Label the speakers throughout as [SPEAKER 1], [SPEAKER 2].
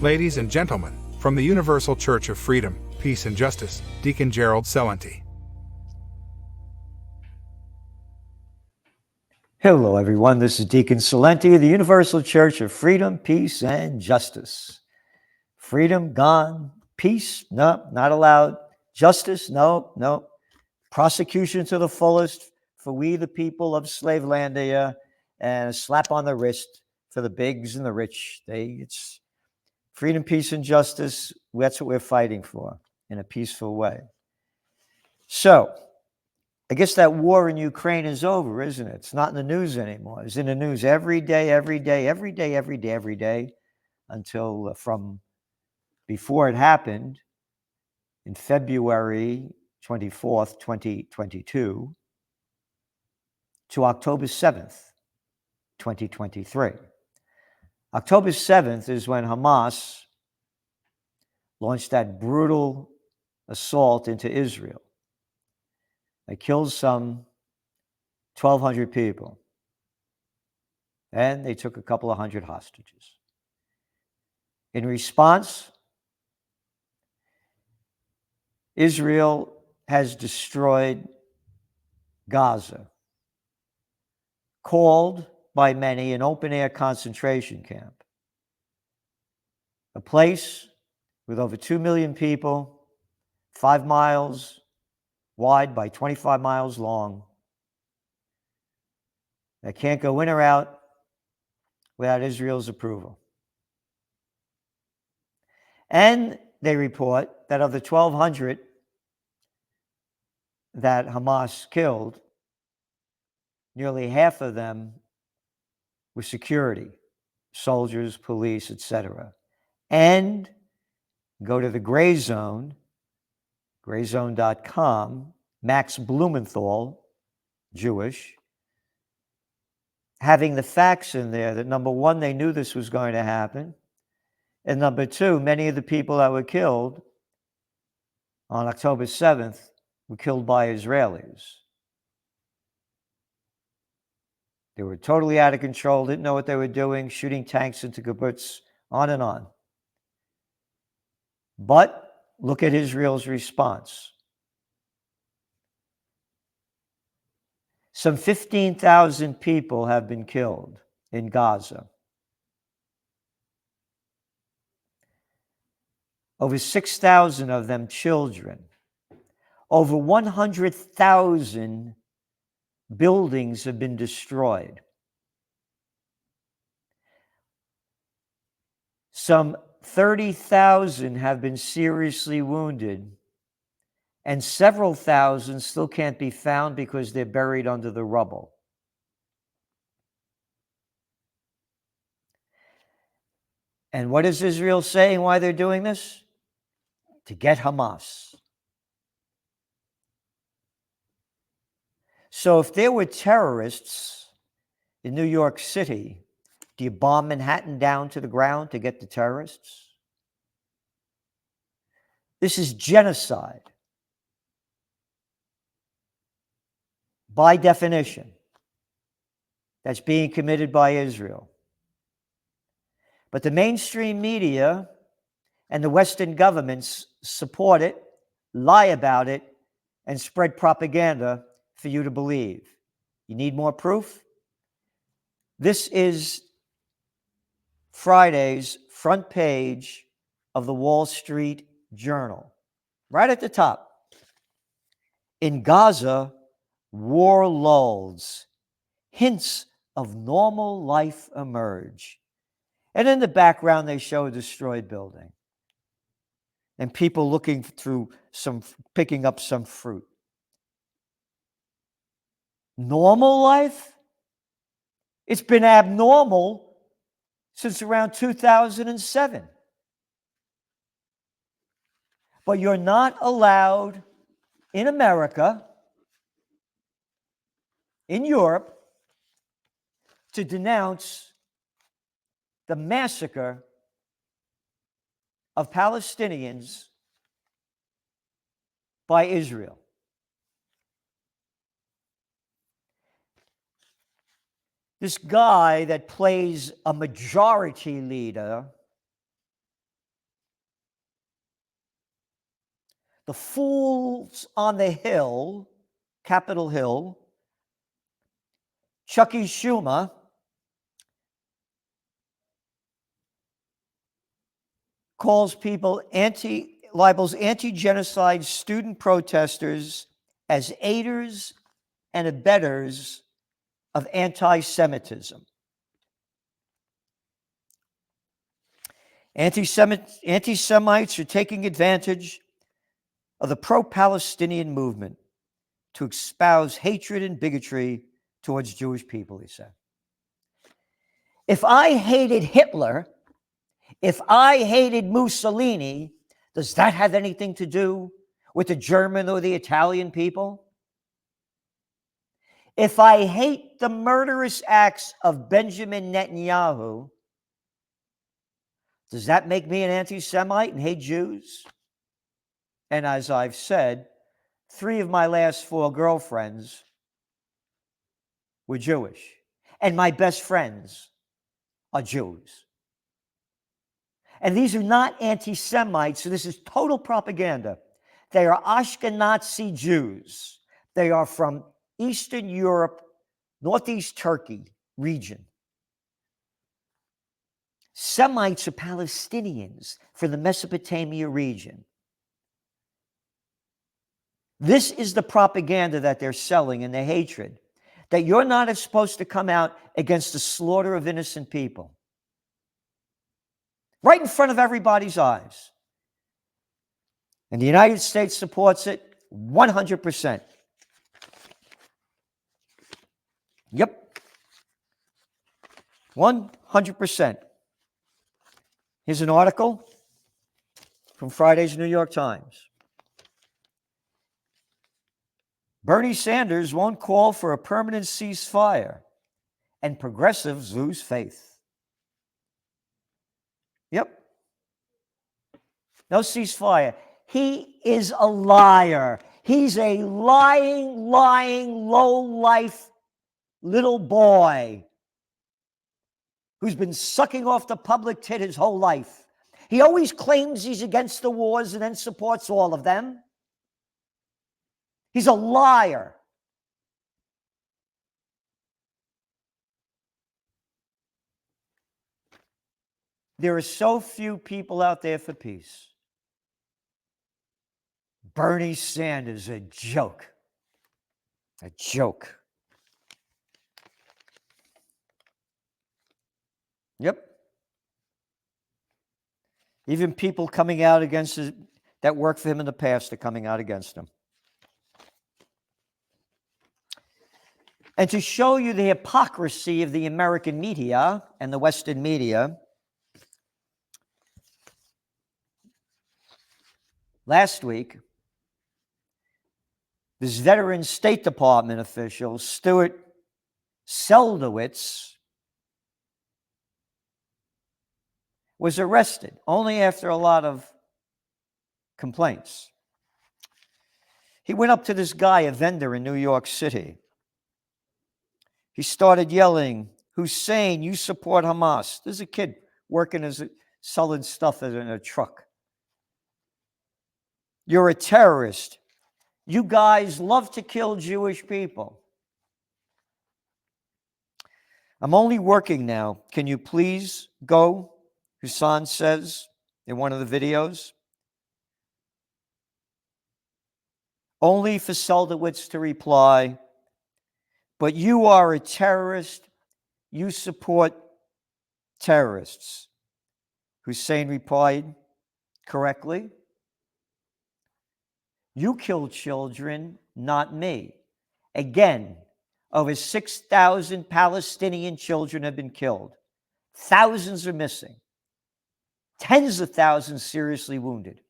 [SPEAKER 1] Ladies and gentlemen, from the Universal Church of Freedom, Peace and Justice, Deacon Gerald Celente.
[SPEAKER 2] Hello, everyone. This is Deacon Celente of the Universal Church of Freedom, Peace, and Justice. Freedom gone. Peace? No, not allowed. Justice? No. Prosecution to the fullest for we, the people of Slavelandia, and a slap on the wrist for the bigs and the rich. It's freedom, peace, and justice. That's what we're fighting for in a peaceful way. So, I guess that war in Ukraine is over, isn't it? It's not in the news anymore. It's in the news every day, until from before it happened in February 24th, 2022 to October 7th, 2023. October 7th is when Hamas launched that brutal assault into Israel. They killed some 1,200 people, and they took a couple of hundred hostages. In response, Israel has destroyed Gaza, called by many an open-air concentration camp, a place with over 2 million people, 5 miles wide by 25 miles long, that can't go in or out without Israel's approval. And they report that of the 1,200 that Hamas killed, nearly half of them were security, soldiers, police, etc. And go to the gray zone, grayzone.com, Max Blumenthal, Jewish, having the facts in there that number one, they knew this was going to happen. And number two, many of the people that were killed on October 7th were killed by Israelis. They were totally out of control, didn't know what they were doing, shooting tanks into kibbutz, on and on. But look at Israel's response. Some 15,000 people have been killed in Gaza. Over 6,000 of them children. Over 100,000 buildings have been destroyed. Some 30,000 have been seriously wounded, and several thousand still can't be found because they're buried under the rubble. And what is Israel saying why they're doing this? To get Hamas. So if there were terrorists in New York City, do you bomb Manhattan down to the ground to get the terrorists? This is genocide. By definition, that's being committed by Israel. But the mainstream media and the Western governments support it, lie about it, and spread propaganda for you to believe. You need more proof? This is Friday's front page of the Wall Street Journal. Right at the top. In Gaza, war lulls. Hints of normal life emerge. And in the background, they show a destroyed building. And people looking through picking up some fruit. Normal life? It's been abnormal since around 2007. But you're not allowed in America, in Europe, to denounce the massacre of Palestinians by Israel. This guy that plays a majority leader The fools on the Hill, Capitol Hill, Chucky Schumer, libels anti-genocide student protesters as aiders and abettors of anti-Semitism. Anti-Semites are taking advantage of the pro-Palestinian movement to espouse hatred and bigotry towards Jewish people, he said. If I hated Hitler, if I hated Mussolini, does that have anything to do with the German or the Italian people? If I hate the murderous acts of Benjamin Netanyahu, does that make me an anti-Semite and hate Jews? And as I've said, 3 of my last 4 girlfriends were Jewish, and my best friends are Jews. And these are not anti-Semites, so this is total propaganda. They are Ashkenazi Jews. They are from Eastern Europe, Northeast Turkey region. Semites are Palestinians from the Mesopotamia region. This is the propaganda that they're selling and the hatred, that you're not supposed to come out against the slaughter of innocent people. Right in front of everybody's eyes. And the United States supports it 100%. Yep. 100%. Here's an article from Friday's New York Times. Bernie Sanders won't call for a permanent ceasefire, and progressives lose faith. Yep. No ceasefire. He is a liar. He's a lying, low-life little boy who's been sucking off the public tit his whole life. He always claims he's against the wars and then supports all of them. He's a liar. There are so few people out there for peace. Bernie Sanders, a joke. A joke. Yep. Even people coming out against his, that worked for him in the past are coming out against him. And to show you the hypocrisy of the American media and the Western media, last week, this veteran State Department official, Stuart Seldowitz, was arrested only after a lot of complaints. He went up to this guy, a vendor in New York City. He started yelling, "Hussein, you support Hamas." There's a kid working selling stuff in a truck. "You're a terrorist. You guys love to kill Jewish people. I'm only working now. Can you please go?" Hassan says in one of the videos. Only for Seldowitz to reply, "But you are a terrorist. You support terrorists." Hussein replied correctly, "You kill children, not me." Again, over 6,000 Palestinian children have been killed. Thousands are missing. Tens of thousands seriously wounded.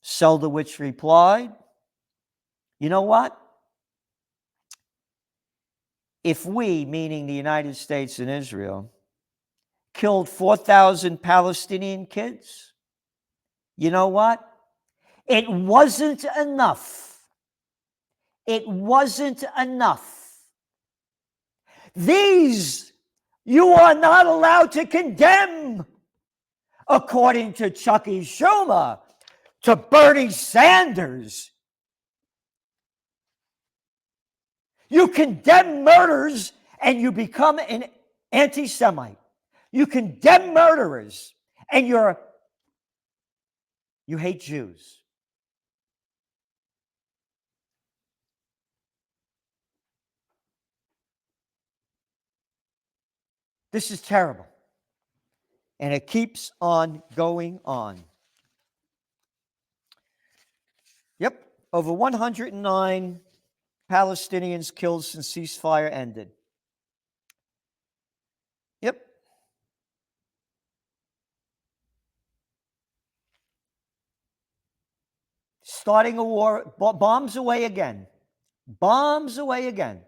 [SPEAKER 2] Seldowitz replied, "You know what? If we," meaning the United States and Israel, "killed 4,000 Palestinian kids, you know what? It wasn't enough. It wasn't enough. These you are not allowed to condemn, according to Chucky Schumer. to Bernie Sanders. You condemn murders and you become an anti-Semite. You condemn murderers and you hate Jews. This is terrible. And it keeps on going on. Yep, over 109 Palestinians killed since ceasefire ended. Yep. Starting a war, bombs away again. Bombs away again.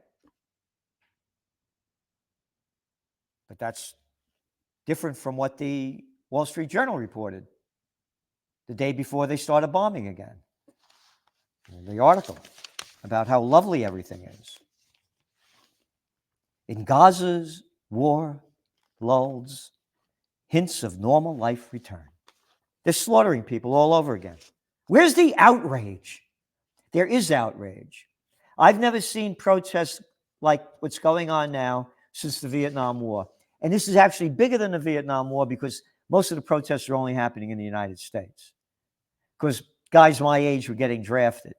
[SPEAKER 2] But that's different from what the Wall Street Journal reported the day before they started bombing again. The article about how lovely everything is. In Gaza's war lulls, hints of normal life return. They're slaughtering people all over again. Where's the outrage? There is outrage. I've never seen protests like what's going on now since the Vietnam War. And this is actually bigger than the Vietnam War because most of the protests are only happening in the United States. Because guys my age were getting drafted.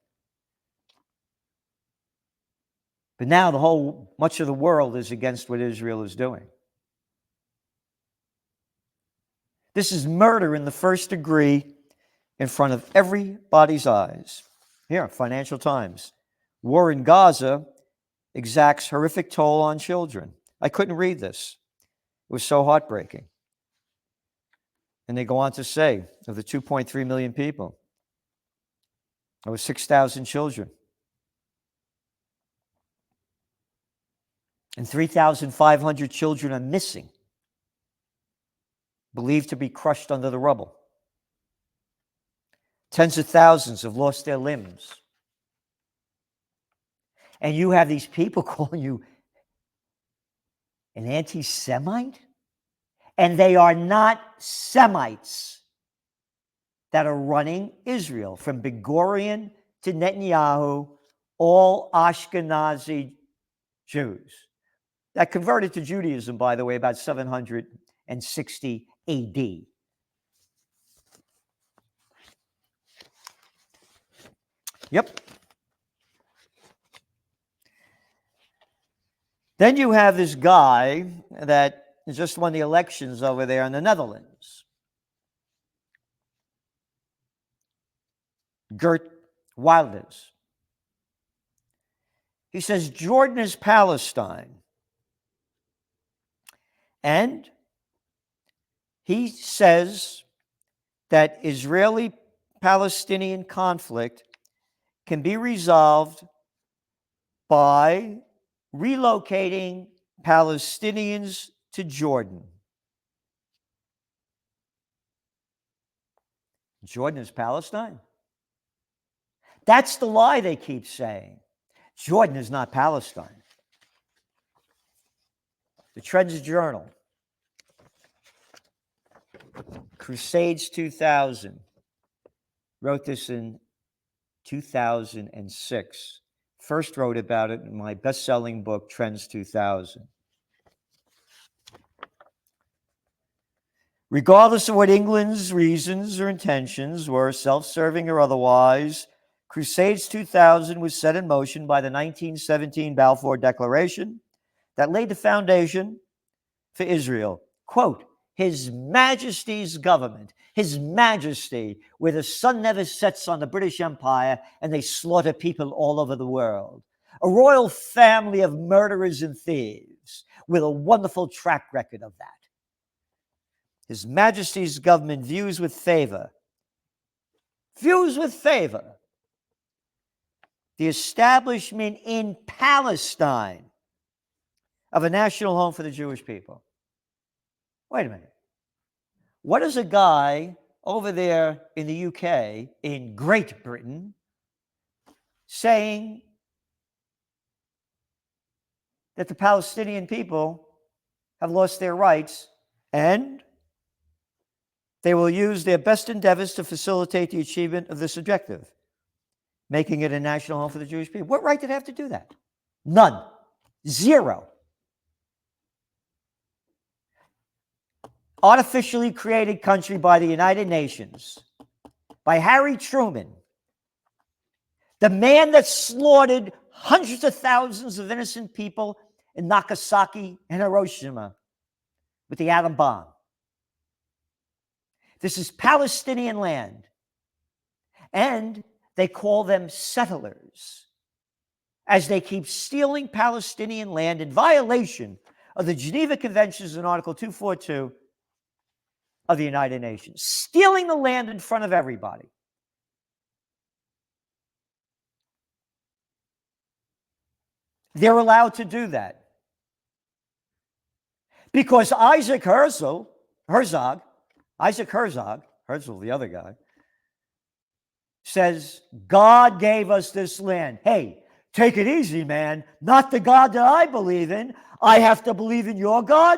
[SPEAKER 2] But now much of the world is against what Israel is doing. This is murder in the first degree in front of everybody's eyes. Here, Financial Times. War in Gaza exacts horrific toll on children. I couldn't read this. It was so heartbreaking. And they go on to say, of the 2.3 million people, there were 6,000 children. And 3,500 children are missing, believed to be crushed under the rubble. Tens of thousands have lost their limbs. And you have these people calling you an anti-Semite? And they are not Semites that are running Israel. From Ben Gurion to Netanyahu, all Ashkenazi Jews. That converted to Judaism, by the way, about 760 AD. Yep. Then you have this guy that just won the elections over there in the Netherlands. Geert Wilders. He says Jordan is Palestine. And he says that Israeli-Palestinian conflict can be resolved by relocating Palestinians to Jordan. Jordan is Palestine. That's the lie they keep saying. Jordan is not Palestine. The Trends Journal, Crusades 2000, wrote this in 2006. First wrote about it in my best-selling book, Trends 2000. Regardless of what England's reasons or intentions were, self-serving or otherwise, Crusades 2000 was set in motion by the 1917 Balfour Declaration that laid the foundation for Israel. Quote, His Majesty's government, His Majesty, where the sun never sets on the British Empire and they slaughter people all over the world. A royal family of murderers and thieves with a wonderful track record of that. His Majesty's government views with favor the establishment in Palestine of a national home for the Jewish people. Wait a minute. What is a guy over there in the UK, in Great Britain, saying that the Palestinian people have lost their rights and they will use their best endeavors to facilitate the achievement of this objective, making it a national home for the Jewish people. What right did they have to do that? None. Zero. Artificially created country by the United Nations, by Harry Truman, the man that slaughtered hundreds of thousands of innocent people in Nagasaki and Hiroshima with the atom bomb. This is Palestinian land. And they call them settlers, as they keep stealing Palestinian land in violation of the Geneva Conventions in Article 242 of the United Nations, stealing the land in front of everybody. They're allowed to do that because Isaac Herzog, the other guy, says, God gave us this land. Hey, take it easy, man. Not the God that I believe in. I have to believe in your God.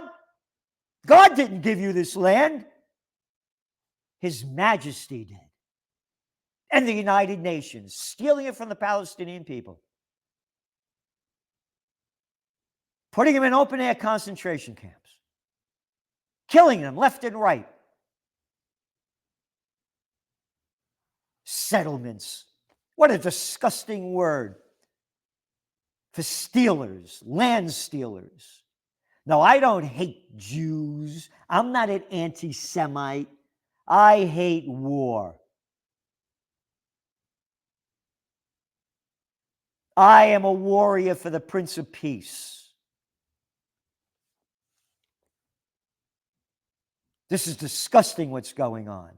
[SPEAKER 2] God didn't give you this land. His Majesty did. And the United Nations, stealing it from the Palestinian people. Putting them in open-air concentration camps. Killing them left and right. Settlements. What a disgusting word for stealers, land stealers. No, I don't hate Jews. I'm not an anti-Semite. I hate war. I am a warrior for the Prince of Peace. This is disgusting what's going on.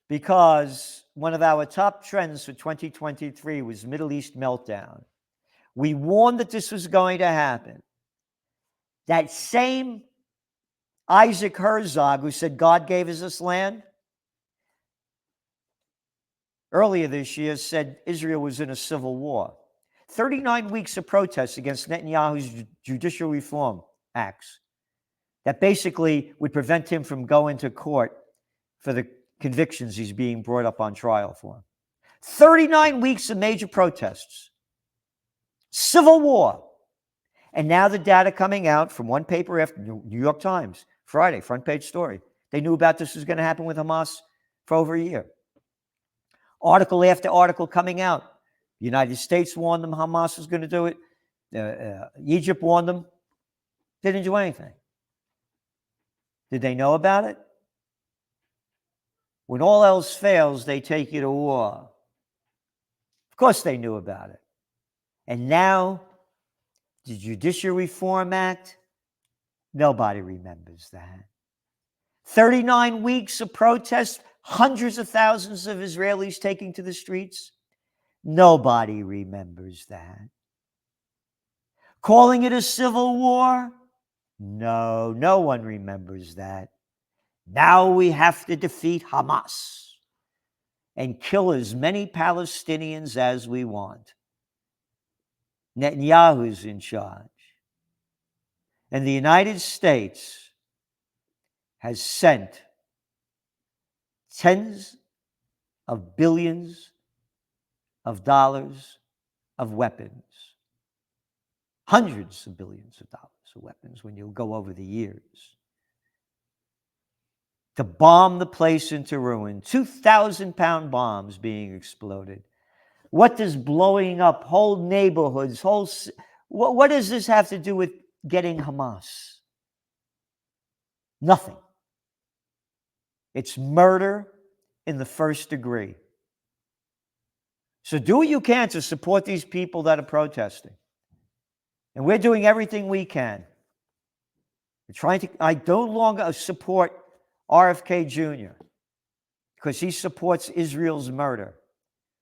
[SPEAKER 2] Because one of our top trends for 2023 was Middle East meltdown. We warned that this was going to happen. That same Isaac Herzog, who said God gave us this land, earlier this year said Israel was in a civil war. 39 weeks of protests against Netanyahu's judicial reform acts that basically would prevent him from going to court for the convictions he's being brought up on trial for. 39 weeks of major protests. Civil war. And now the data coming out from one paper after New York Times, Friday, front page story. They knew about this was going to happen with Hamas for over a year. Article after article coming out. The United States warned them Hamas was going to do it. Egypt warned them. They didn't do anything. Did they know about it? When all else fails, they take you to war. Of course they knew about it. And now, the Judicial Reform Act, nobody remembers that. 39 weeks of protests, hundreds of thousands of Israelis taking to the streets. Nobody remembers that. Calling it a civil war? No, no one remembers that. Now we have to defeat Hamas and kill as many Palestinians as we want. Netanyahu's in charge. And the United States has sent tens of billions of dollars of weapons, hundreds of billions of dollars of weapons when you go over the years, to bomb the place into ruin. 2,000-pound bombs being exploded. What does blowing up whole neighborhoods, what does this have to do with getting Hamas? Nothing. It's murder in the first degree. So do what you can to support these people that are protesting. And we're doing everything we can. I no longer support RFK Jr. because he supports Israel's murder.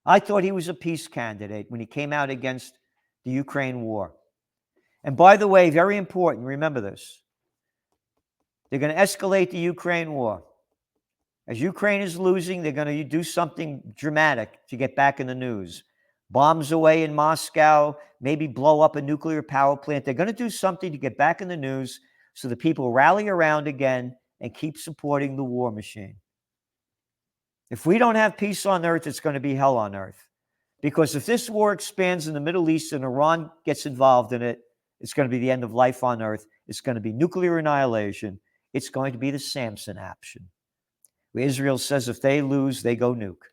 [SPEAKER 2] I thought he was a peace candidate when he came out against the Ukraine war. And by the way, very important, remember this. They're going to escalate the Ukraine war. As Ukraine is losing, they're going to do something dramatic to get back in the news. Bombs away in Moscow, maybe blow up a nuclear power plant. They're going to do something to get back in the news so the people rally around again and keep supporting the war machine. If we don't have peace on earth, it's going to be hell on earth. Because if this war expands in the Middle East and Iran gets involved in it, it's going to be the end of life on earth. It's going to be nuclear annihilation. It's going to be the Samson action. Where Israel says if they lose, they go nuke.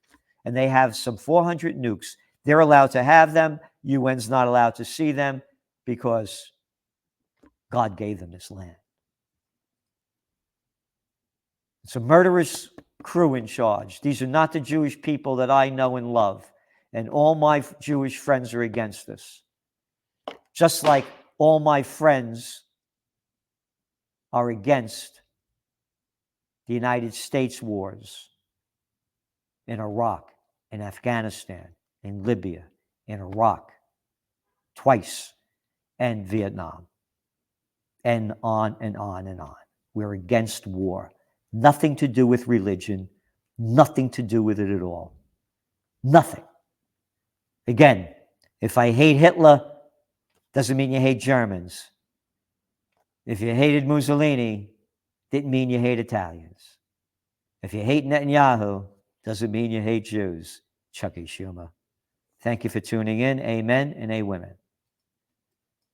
[SPEAKER 2] And they have some 400 nukes. They're allowed to have them. UN's not allowed to see them because God gave them this land. It's a murderous crew in charge. These are not the Jewish people that I know and love. And all my Jewish friends are against this. Just like all my friends are against the United States wars in Iraq, in Afghanistan, in Libya, in Iraq, twice, and Vietnam, and on and on and on. We're against war. Nothing to do with religion, nothing to do with it at all. Nothing. Again, if I hate Hitler, doesn't mean you hate Germans. If you hated Mussolini, didn't mean you hate Italians. If you hate Netanyahu, doesn't mean you hate Jews. Chuck E. Schumer. Thank you for tuning in. Amen and amen.